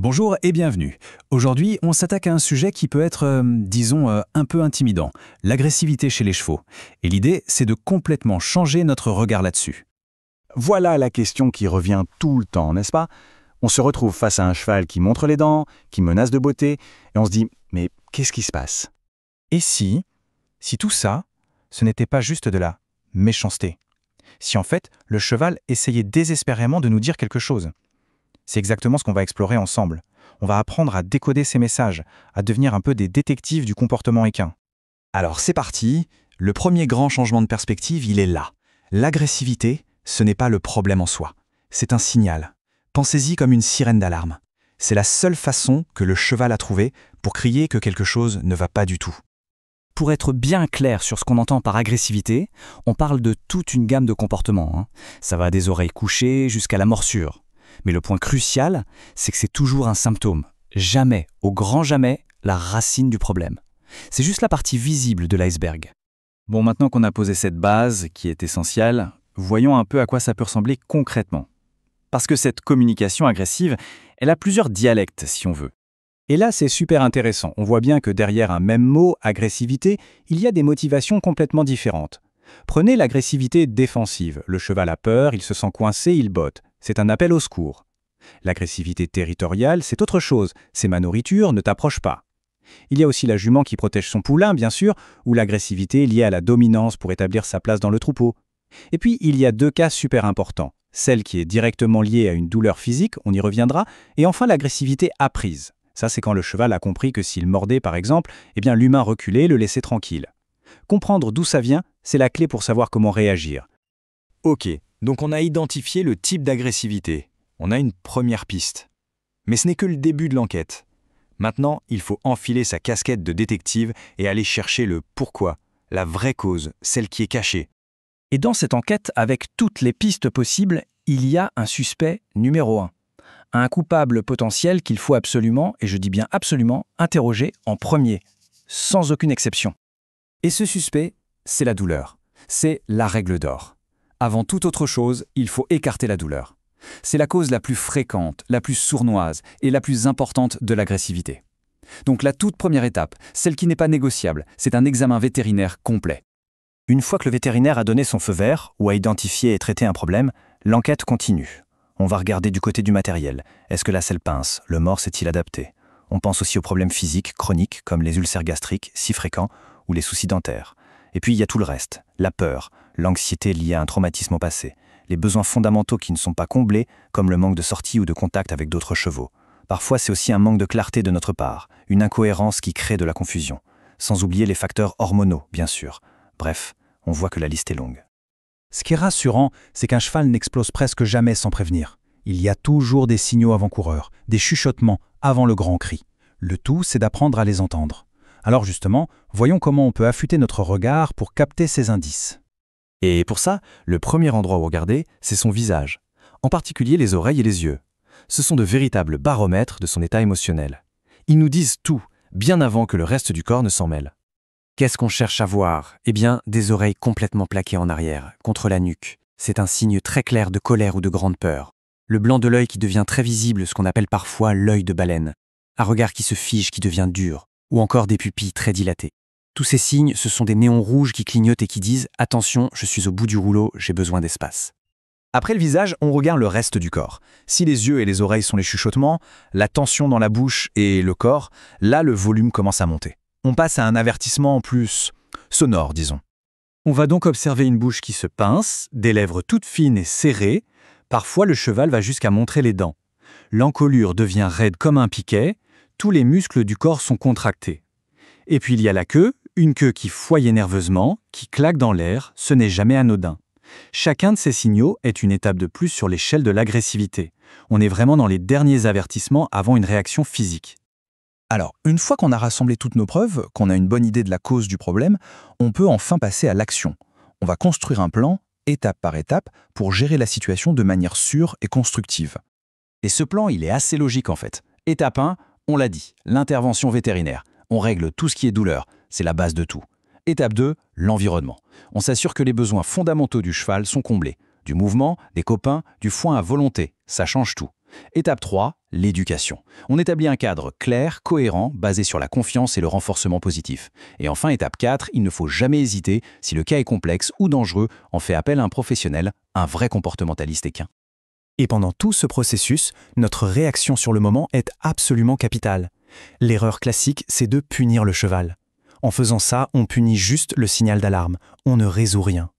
Bonjour et bienvenue. Aujourd'hui, on s'attaque à un sujet qui peut être, disons, un peu intimidant, l'agressivité chez les chevaux. Et l'idée, c'est de complètement changer notre regard là-dessus. Voilà la question qui revient tout le temps, n'est-ce pas? On se retrouve face à un cheval qui montre les dents, qui menace de beauté, et on se dit « mais qu'est-ce qui se passe ?» Et si tout ça, ce n'était pas juste de la méchanceté? Si en fait, le cheval essayait désespérément de nous dire quelque chose? C'est exactement ce qu'on va explorer ensemble. On va apprendre à décoder ces messages, à devenir un peu des détectives du comportement équin. Alors c'est parti, le premier grand changement de perspective, il est là. L'agressivité, ce n'est pas le problème en soi, c'est un signal. Pensez-y comme une sirène d'alarme. C'est la seule façon que le cheval a trouvée pour crier que quelque chose ne va pas du tout. Pour être bien clair sur ce qu'on entend par agressivité, on parle de toute une gamme de comportements. Ça va des oreilles couchées jusqu'à la morsure. Mais le point crucial, c'est que c'est toujours un symptôme. Jamais, au grand jamais, la racine du problème. C'est juste la partie visible de l'iceberg. Bon, maintenant qu'on a posé cette base, qui est essentielle, voyons un peu à quoi ça peut ressembler concrètement. Parce que cette communication agressive, elle a plusieurs dialectes, si on veut. Et là, c'est super intéressant. On voit bien que derrière un même mot, agressivité, il y a des motivations complètement différentes. Prenez l'agressivité défensive. Le cheval a peur, il se sent coincé, il botte. C'est un appel au secours. L'agressivité territoriale, c'est autre chose. C'est ma nourriture, ne t'approche pas. Il y a aussi la jument qui protège son poulain, bien sûr, ou l'agressivité liée à la dominance pour établir sa place dans le troupeau. Et puis, il y a deux cas super importants. Celle qui est directement liée à une douleur physique, on y reviendra, et enfin l'agressivité apprise. Ça, c'est quand le cheval a compris que s'il mordait, par exemple, eh bien l'humain reculait, le laissait tranquille. Comprendre d'où ça vient, c'est la clé pour savoir comment réagir. Ok, donc on a identifié le type d'agressivité. On a une première piste. Mais ce n'est que le début de l'enquête. Maintenant, il faut enfiler sa casquette de détective et aller chercher le pourquoi, la vraie cause, celle qui est cachée. Et dans cette enquête, avec toutes les pistes possibles, il y a un suspect numéro 1. Un coupable potentiel qu'il faut absolument, et je dis bien absolument, interroger en premier, sans aucune exception. Et ce suspect, c'est la douleur. C'est la règle d'or. Avant toute autre chose, il faut écarter la douleur. C'est la cause la plus fréquente, la plus sournoise et la plus importante de l'agressivité. Donc la toute première étape, celle qui n'est pas négociable, c'est un examen vétérinaire complet. Une fois que le vétérinaire a donné son feu vert ou a identifié et traité un problème, l'enquête continue. On va regarder du côté du matériel. Est-ce que la selle pince, le mors s'est-il adapté? On pense aussi aux problèmes physiques, chroniques, comme les ulcères gastriques, si fréquents, ou les soucis dentaires. Et puis il y a tout le reste, la peur, l'anxiété liée à un traumatisme au passé, les besoins fondamentaux qui ne sont pas comblés, comme le manque de sortie ou de contact avec d'autres chevaux. Parfois c'est aussi un manque de clarté de notre part, une incohérence qui crée de la confusion. Sans oublier les facteurs hormonaux, bien sûr. Bref, on voit que la liste est longue. Ce qui est rassurant, c'est qu'un cheval n'explose presque jamais sans prévenir. Il y a toujours des signaux avant-coureurs, des chuchotements avant le grand cri. Le tout, c'est d'apprendre à les entendre. Alors justement, voyons comment on peut affûter notre regard pour capter ces indices. Et pour ça, le premier endroit où regarder, c'est son visage, en particulier les oreilles et les yeux. Ce sont de véritables baromètres de son état émotionnel. Ils nous disent tout, bien avant que le reste du corps ne s'en mêle. Qu'est-ce qu'on cherche à voir? Eh bien, des oreilles complètement plaquées en arrière, contre la nuque. C'est un signe très clair de colère ou de grande peur. Le blanc de l'œil qui devient très visible, ce qu'on appelle parfois l'œil de baleine. Un regard qui se fige, qui devient dur, ou encore des pupilles très dilatées. Tous ces signes, ce sont des néons rouges qui clignotent et qui disent « Attention, je suis au bout du rouleau, j'ai besoin d'espace ». Après le visage, on regarde le reste du corps. Si les yeux et les oreilles sont les chuchotements, la tension dans la bouche et le corps, là le volume commence à monter. On passe à un avertissement plus sonore, disons. On va donc observer une bouche qui se pince, des lèvres toutes fines et serrées. Parfois, le cheval va jusqu'à montrer les dents. L'encolure devient raide comme un piquet. Tous les muscles du corps sont contractés. Et puis il y a la queue, une queue qui fouille nerveusement, qui claque dans l'air, ce n'est jamais anodin. Chacun de ces signaux est une étape de plus sur l'échelle de l'agressivité. On est vraiment dans les derniers avertissements avant une réaction physique. Alors, une fois qu'on a rassemblé toutes nos preuves, qu'on a une bonne idée de la cause du problème, on peut enfin passer à l'action. On va construire un plan, étape par étape, pour gérer la situation de manière sûre et constructive. Et ce plan, il est assez logique en fait. Étape 1, on l'a dit, l'intervention vétérinaire. On règle tout ce qui est douleur, c'est la base de tout. Étape 2, l'environnement. On s'assure que les besoins fondamentaux du cheval sont comblés. Du mouvement, des copains, du foin à volonté, ça change tout. Étape 3, l'éducation. On établit un cadre clair, cohérent, basé sur la confiance et le renforcement positif. Et enfin, étape 4, il ne faut jamais hésiter, si le cas est complexe ou dangereux, on fait appel à un professionnel, un vrai comportementaliste équin. Et pendant tout ce processus, notre réaction sur le moment est absolument capitale. L'erreur classique, c'est de punir le cheval. En faisant ça, on punit juste le signal d'alarme, on ne résout rien.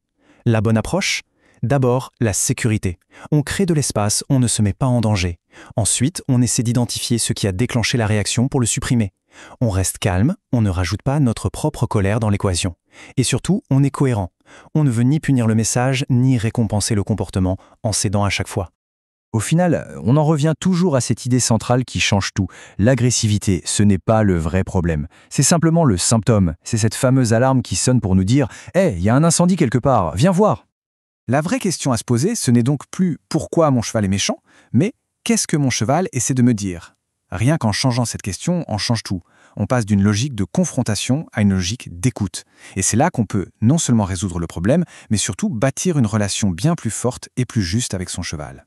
La bonne approche ? D'abord, la sécurité. On crée de l'espace, on ne se met pas en danger. Ensuite, on essaie d'identifier ce qui a déclenché la réaction pour le supprimer. On reste calme, on ne rajoute pas notre propre colère dans l'équation. Et surtout, on est cohérent. On ne veut ni punir le message, ni récompenser le comportement en cédant à chaque fois. Au final, on en revient toujours à cette idée centrale qui change tout. L'agressivité, ce n'est pas le vrai problème. C'est simplement le symptôme. C'est cette fameuse alarme qui sonne pour nous dire « Hey, il y a un incendie quelque part, viens voir !» La vraie question à se poser, ce n'est donc plus « pourquoi mon cheval est méchant ?», mais « qu'est-ce que mon cheval essaie de me dire ?» Rien qu'en changeant cette question, on change tout. On passe d'une logique de confrontation à une logique d'écoute. Et c'est là qu'on peut non seulement résoudre le problème, mais surtout bâtir une relation bien plus forte et plus juste avec son cheval.